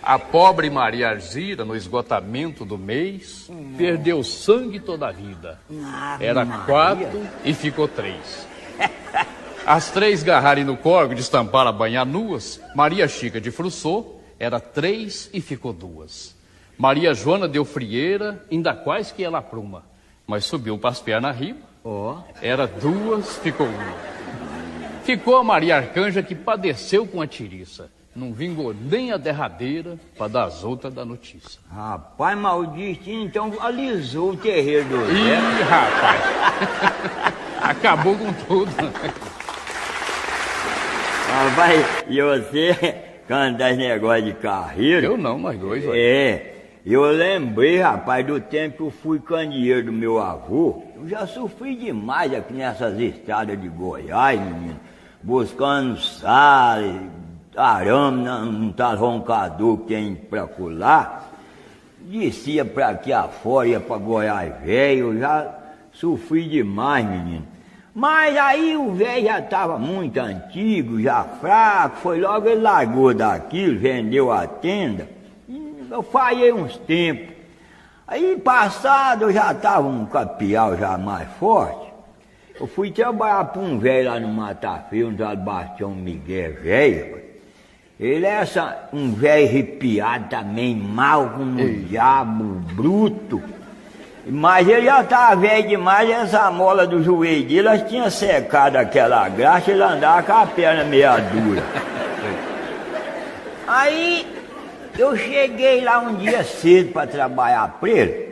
S1: A pobre Maria Arzira, no esgotamento do mês, perdeu sangue toda a vida. Era 4 e ficou 3. As 3 garrarem no córrego de estampar a banhar nuas, Maria Chica de Frussô, era 3 e ficou 2. Maria Joana deu frieira, ainda quase que ela pruma, mas subiu para as pernas riba, era 2, ficou 1. Ficou a Maria Arcanja que padeceu com a tiriça. Não vingou nem a derradeira para dar as outras da notícia.
S2: Rapaz, maldito, então alisou o terreiro do Zé.
S1: Ih, rapaz. Acabou com tudo.
S2: Rapaz, e você canta esse negócio de carreira?
S1: Eu não, nós dois. Olha.
S2: É, eu lembrei, rapaz, do tempo que eu fui candeeiro do meu avô. Eu já sofri demais aqui nessas estradas de Goiás, menino. Buscando sal, arame, num tal roncador que tem pra colar. Descia pra aqui afora, ia pra Goiás velho, eu já sofri demais, menino. Mas aí o velho já estava muito antigo, já fraco, foi logo ele largou daquilo, vendeu a tenda. Eu falhei uns tempos. Aí passado eu já estava um capial já mais forte. Eu fui trabalhar para um velho lá no Mata Feio, um tal Bastião Miguel velho. Ele é um velho arrepiado também, mal como um diabo, bruto. Mas ele já estava velho demais, e essa mola do joelho dele, elas tinham secado aquela graxa, ele andava com a perna meia dura. Aí eu cheguei lá um dia cedo para trabalhar para ele.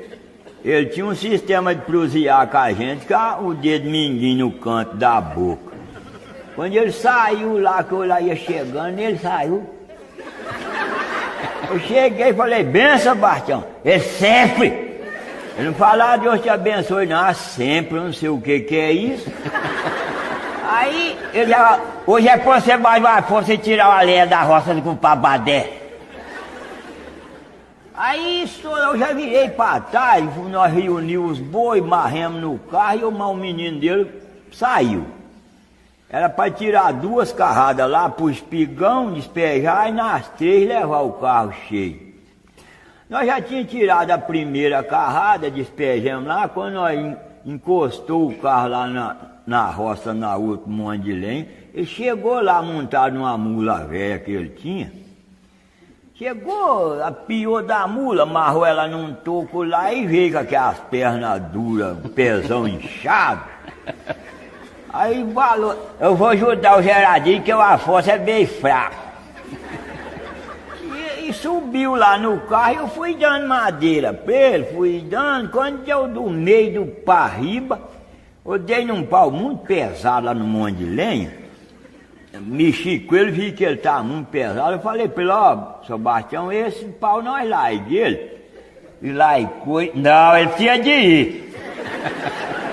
S2: Ele tinha um sistema de prosear com a gente, com o dedo mindinho no canto da boca. Quando ele saiu lá, que eu lá ia chegando, ele saiu. Eu cheguei e falei, benção, Bastião. Ele sempre. Ele não falava, Deus te abençoe, não, sempre, eu não sei o que é isso. Aí, ele já, hoje é pra você mais você tirar a lenha da roça com o Pabadé. Aí, eu já virei pra trás, nós reunimos os bois, marremos no carro, e o menino dele saiu. Era para tirar 2 carradas lá pro espigão, despejar e nas 3 levar o carro cheio. Nós já tínhamos tirado a primeira carrada, despejamos lá, quando nós encostou o carro lá na roça, na outra monte de lenha, ele chegou lá montado numa mula velha que ele tinha. Chegou, apiou da mula, amarrou ela num toco lá e veio com aquelas pernas duras, pezão inchado. Aí falou, eu vou ajudar o Gerardinho que o Afonso é bem fraco. E subiu lá no carro e eu fui dando madeira pra ele, fui dando. Quando deu do meio do parriba, eu dei num pau muito pesado lá no monte de lenha. Mexi com ele, vi que ele estava muito pesado. Eu falei pra ele, ó, seu Bastião, esse pau nós larguei ele. E largou, não, ele tinha de ir.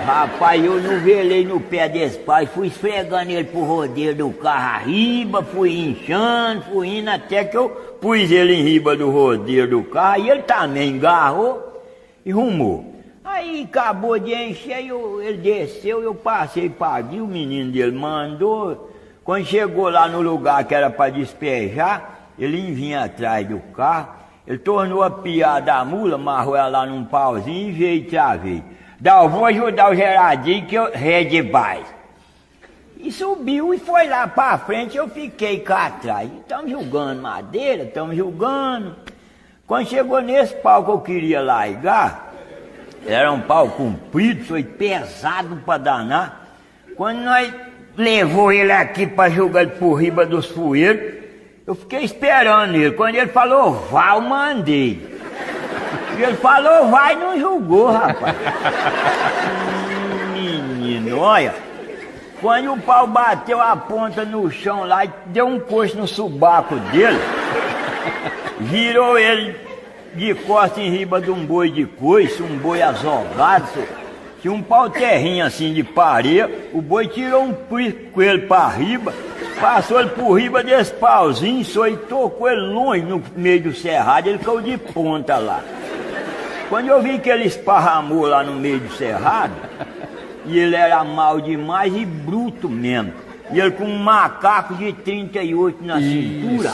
S2: Rapaz, eu não velei no pé desse pai, fui esfregando ele pro rodeio do carro arriba, fui inchando, fui indo até que eu pus ele em riba do rodeio do carro e ele também engarrou e rumou. Aí acabou de encher, ele desceu, eu passei, paguei, o menino dele mandou. Quando chegou lá no lugar que era para despejar, ele vinha atrás do carro, ele tornou a piar da mula, amarrou ela lá num pauzinho e veio outra vez. Eu vou ajudar o Gerardinho que eu rede mais. E subiu e foi lá pra frente, eu fiquei cá atrás. Estamos julgando madeira, estamos julgando. Quando chegou nesse pau que eu queria largar, era um pau comprido, foi pesado pra danar. Quando nós levou ele aqui pra jogar ele por riba dos fueiros, eu fiquei esperando ele. Quando ele falou, vai, eu mandei. E ele falou, vai, não julgou, rapaz. Menino, olha, quando o pau bateu a ponta no chão lá, deu um coice no subaco dele, virou ele de costas em riba de um boi de coice, um boi azogado, tinha um pau terrinho assim de pareia, o boi tirou um pisco com ele pra riba, passou ele por riba desse pauzinho, só e tocou ele longe no meio do cerrado, ele caiu de ponta lá. Quando eu vi que ele esparramou lá no meio do cerrado, e ele era mal demais e bruto mesmo, e ele com um macaco de 38 na cintura.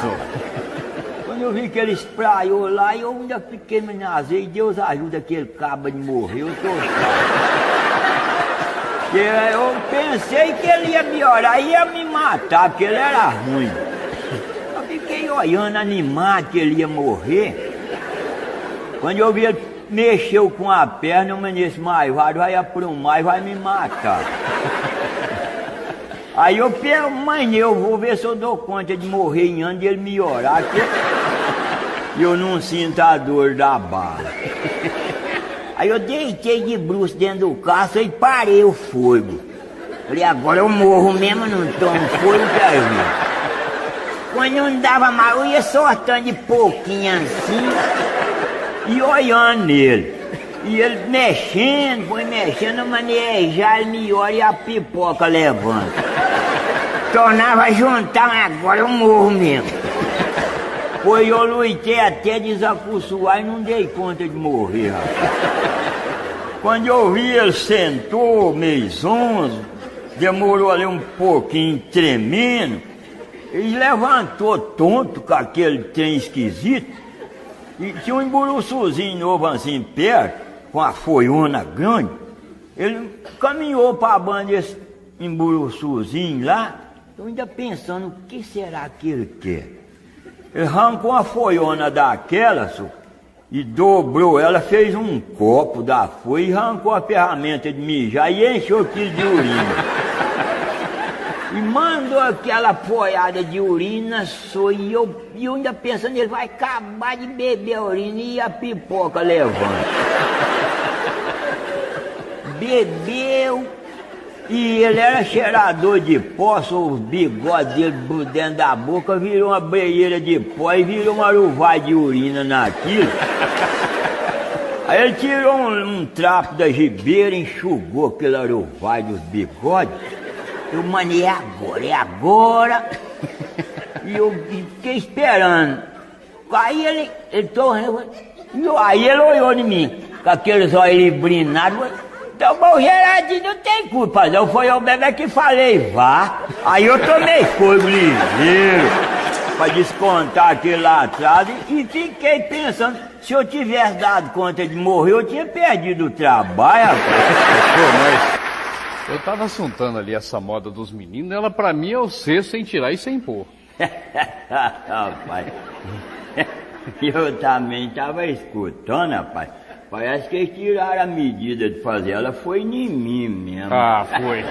S2: Quando eu vi que ele espraiou lá, eu ainda fiquei me nazei, Deus ajuda aquele caba de morrer, eu tô eu pensei que ele ia me orar, ia me matar, porque ele era ruim. Eu fiquei olhando, animado que ele ia morrer. Quando eu vi ele mexeu com a perna, eu nesse maivado vai aprumar e vai me matar. Aí eu pego, mãe, eu vou ver se eu dou conta de morrer em ano e ele me orar, que eu não sinto a dor da bala. Aí eu deitei de bruços dentro do carro e parei o fogo. Falei, agora eu morro mesmo, não tomo fogo, quero ver. Quando não dava mais, eu ia soltando de pouquinho assim e olhando nele. E ele mexendo, foi mexendo, a manejar, ele me olha e a pipoca levanta. tornava a juntar, agora eu morro mesmo. Pois eu lutei até desacostumar e não dei conta de morrer, rapaz. Quando eu vi ele sentou, meio zonzo, demorou ali um pouquinho tremendo, ele levantou tonto com aquele trem esquisito, e tinha um emburuçuzinho novo assim perto, com a foiona grande. Ele caminhou para a banda desse emburuçuzinho lá, eu ainda pensando, o que será que ele quer? Ele arrancou uma foiona daquela, senhor, e dobrou ela, fez um copo da folha e arrancou a ferramenta de mijar e encheu aquilo de urina. E mandou aquela folhada de urina, só, e eu ainda pensando, ele vai acabar de beber a urina e a pipoca levando. Bebeu, e ele era cheirador de pó, só os bigodes dele por dentro da boca, virou uma breieira de pó e virou uma ruvai de urina naquilo. Aí ele tirou um trapo da gibeira, enxugou aquele aruvai dos bigodes. Eu manei, é agora. E eu fiquei esperando. Aí ele torreu. Aí ele olhou em mim, com aqueles olhos brinados. Então, bom, Gerardinho, não tem culpa, não. Foi eu mesmo que falei, vá. Aí eu tomei fogo ligeiro pra descontar aquele lá atrás e fiquei pensando, se eu tivesse dado conta de morrer, eu tinha perdido o trabalho, rapaz.
S1: Eu tava assuntando ali essa moda dos meninos, ela pra mim é o ser sem tirar e sem pôr.
S2: Rapaz, eu também tava escutando, rapaz. Parece que eles tiraram a medida de fazer ela, foi em mim mesmo.
S1: Ah, foi.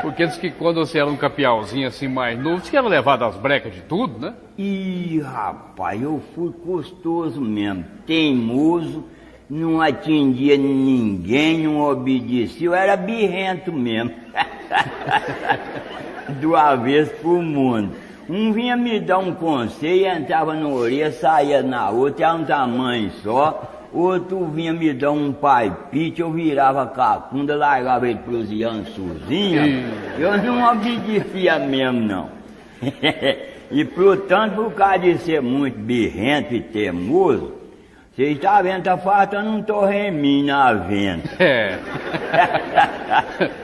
S1: Porque diz que quando você era um capialzinho assim mais novo, você era levado às brecas de tudo, né?
S2: Ih, rapaz, eu fui custoso mesmo, teimoso, não atendia ninguém, não obedecia, eu era birrento mesmo. Do avesso pro mundo. Um vinha me dar um conselho, entrava na orelha, saía na outra, era um tamanho só. Outro vinha me dar um palpite, eu virava a cacunda, largava ele pros Iançuzinhos. Eu não obedecia mesmo, não. E portanto, por causa de ser muito birrento e teimoso, vocês estão vendo, tá faltando um torreminho na venda.
S1: É.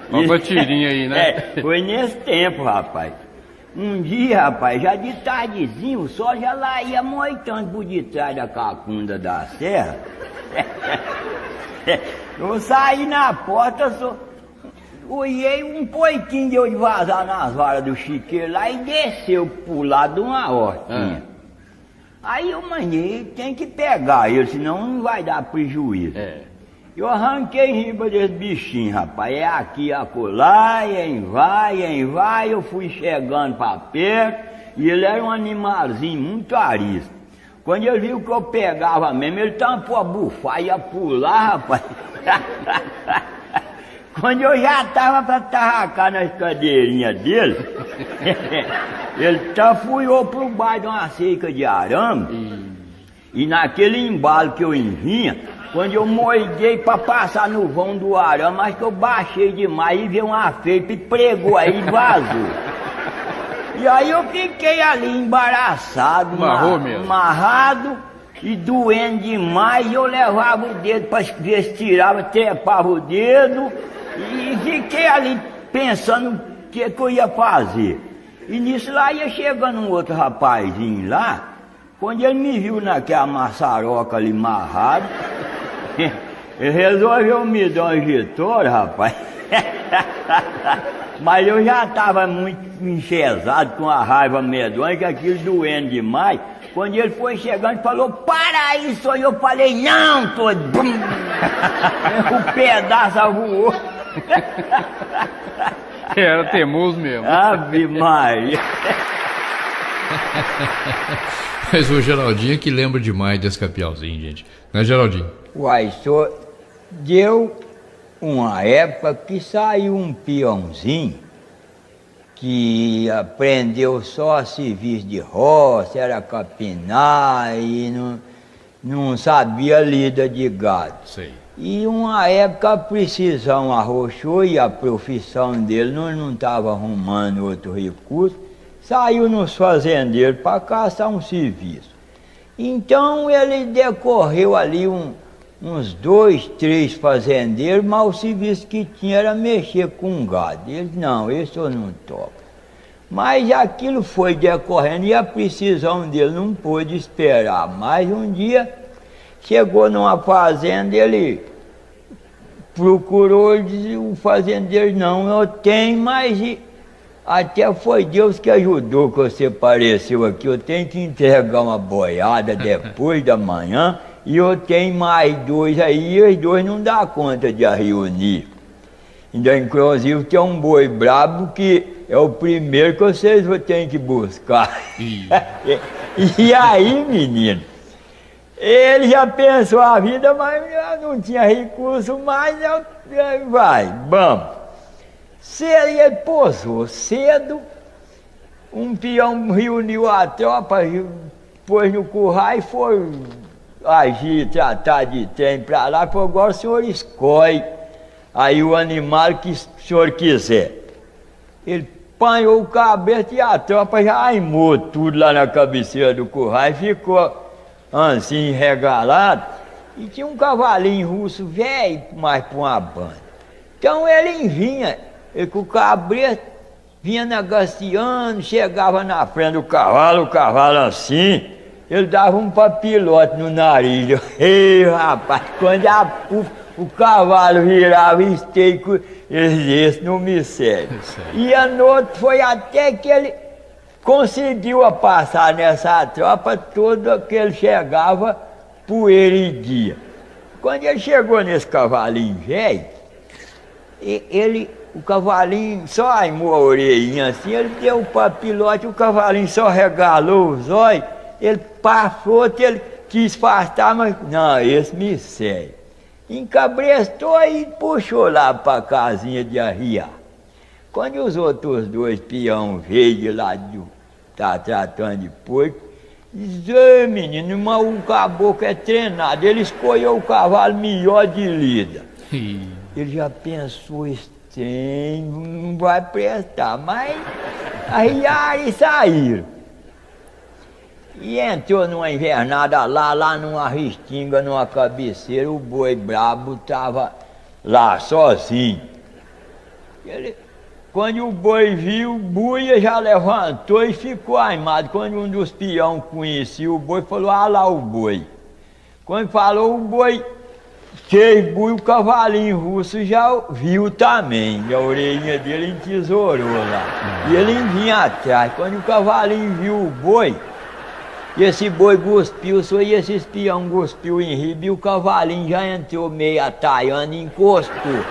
S1: Uma tirinha aí, né?
S2: É, foi nesse tempo, rapaz. Um dia, rapaz, já de tardezinho, o sol já lá ia moitando por detrás da cacunda da serra. Eu saí na porta, olhei um poiquinho deu de vazar nas varas do chiqueiro lá e desceu pro lado de uma hortinha. Aí eu manhei, tem que pegar ele, senão não vai dar prejuízo. Eu arranquei em riba desse bichinho, rapaz, é aqui, acolá, vai, eu fui chegando pra perto, e ele era um animalzinho muito arisco. Quando ele viu que eu pegava mesmo, ele tampou a bufar, ia pular, rapaz. Quando eu já tava pra tarracar nas cadeirinhas dele, ele tafuiou pro baixo de uma cerca de arame, e naquele embalo que eu vinha, quando eu moidei pra passar no vão do arame, acho que eu baixei demais e veio uma feipa e pregou aí e vazou. E aí eu fiquei ali embaraçado, amarrado e doendo demais, e eu levava o dedo pra ver se tirava, trepava o dedo e fiquei ali pensando o que eu ia fazer. E nisso lá ia chegando um outro rapazinho lá, quando ele me viu naquela maçaroca ali amarrado, ele resolveu me dar um injetor, rapaz. Mas eu já estava muito enxesado com a raiva medonha, que aquilo doendo demais. Quando ele foi chegando, falou, para isso, aí eu falei, não, tô... O pedaço voou.
S1: Era teimoso mesmo.
S2: Ave Maria.
S3: Mas o Geraldinho é que lembra demais desse capialzinho, gente. Né, Geraldinho?
S2: Uai, só deu uma época que saiu um peãozinho que aprendeu só a serviço de roça, era capinar e não sabia lida de gado.
S3: Sei.
S2: E uma época a precisão arrochou e a profissão dele não estava arrumando outro recurso, saiu nos fazendeiros para caçar um serviço. Então ele decorreu ali uns 2, 3 fazendeiros, mas o serviço que tinha era mexer com gado. Ele, não, esse eu não toco. Mas aquilo foi decorrendo e a precisão dele não pôde esperar. Mas um dia chegou numa fazenda, ele procurou, disse, o fazendeiro, não, eu tenho, mas até foi Deus que ajudou que você apareceu aqui. Eu tenho que entregar uma boiada depois da manhã e eu tenho mais 2 aí, e os 2 não dá conta de reunir. Ainda, inclusive, tem um boi brabo que é o primeiro que vocês têm que buscar. E aí, menino, ele já pensou a vida, mas não tinha recurso mais, vai, vamos. Ele pousou cedo, um peão reuniu a tropa, pôs no curral e foi agir, tratar de trem para lá, falou, agora o senhor escolhe aí o animal que o senhor quiser. Ele apanhou o cabrito e a tropa já aimou tudo lá na cabeceira do curral e ficou assim regalado. E tinha um cavalinho russo velho, mais para uma banda. Então ele vinha, com o cabrito, vinha negociando, chegava na frente do cavalo, o cavalo assim, ele dava um papilote no nariz. Ei, rapaz, quando o cavalo virava esteio, esse não me serve. E a noite foi até que ele conseguiu passar nessa tropa toda que ele chegava, poeira e dia. Quando ele chegou nesse cavalinho velho, o cavalinho só aimou a orelhinha assim, ele deu o papilote, o cavalinho só regalou os olhos, ele passou, ele quis afastar, mas não, esse me serve. Encabrestou e puxou lá para a casinha de arriar. Quando os outros 2 peão veio de lá tá tratando de porco, diz, menino, mas o caboclo é treinado, ele escolheu o cavalo melhor de lida. Ele já pensou, esse trem não vai prestar, mas arriaram e saíram. E entrou numa invernada lá numa restinga, numa cabeceira, o boi brabo estava lá sozinho. Quando o boi viu, o buia já levantou e ficou aimado. Quando um dos peão conhecia o boi, falou, ah lá o boi. Quando falou o boi, fez boi, o cavalinho russo já viu também. E a orelhinha dele entesourou lá. E ele vinha atrás. Quando o cavalinho viu o boi, e esse boi cuspiu, e esse espião cuspiu em riba, e o cavalinho já entrou meio ataiando e encostou.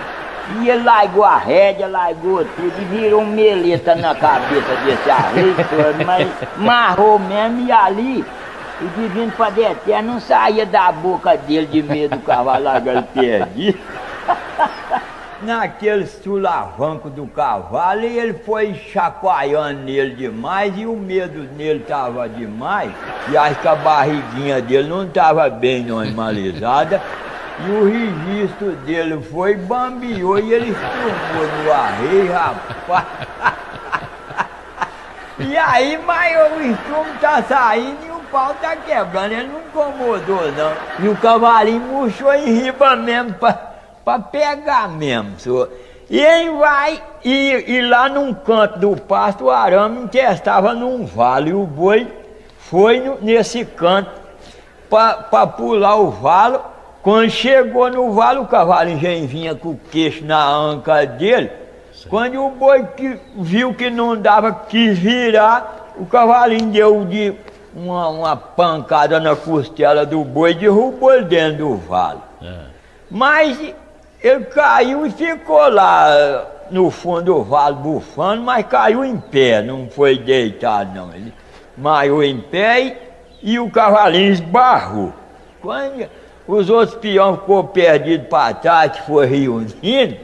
S2: E ele largou a rédea, largou tudo e virou um meleta na cabeça desse arreio todo, mas marrou mesmo e ali, o divino Padre Eterno não saía da boca dele de medo do cavalo largar ele perdido. Naquele sulavanco do cavalo, e ele foi chacoalhando nele demais, e o medo nele estava demais, e acho que a barriguinha dele não estava bem normalizada, e o registro dele foi, bambiou, e ele estrumou no arreio, rapaz. E aí, mas o estrumo tá saindo e o pau tá quebrando, ele não incomodou não. E o cavalinho murchou em riba mesmo, pra pegar mesmo, senhor. E ele vai, e lá num canto do pasto, o arame estava num vale, e o boi foi nesse canto para pular o vale. Quando chegou no vale, o cavalinho já vinha com o queixo na anca dele. Sim. Quando o boi viu que não dava, quis virar, o cavalinho deu de uma pancada na costela do boi e derrubou ele dentro do vale. Mas ele caiu e ficou lá no fundo do vale bufando, mas caiu em pé, não foi deitado não. Ele maiou em pé e o cavalinho esbarrou. Quando os outros peões ficou perdidos para trás, que foi reunindo,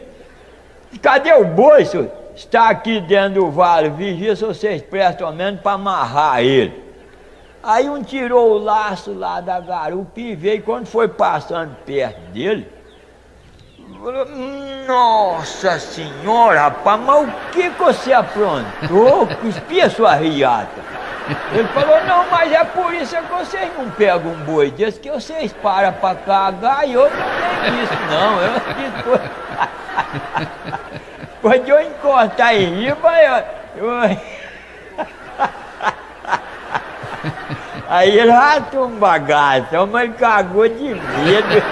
S2: cadê o boi, senhor? Está aqui dentro do vale, vigia se vocês prestam ao menos para amarrar ele. Aí um tirou o laço lá da garupa e veio, quando foi passando perto dele, Falou, nossa senhora, rapaz, mas o que você aprontou? Espia sua riata. Ele falou, não, mas é por isso que vocês não pegam um boi desse, que vocês param pra cagar e eu não tenho isso, não. Quando eu encostar em riba, Aí ele ratou um bagaço, mas ele cagou de medo.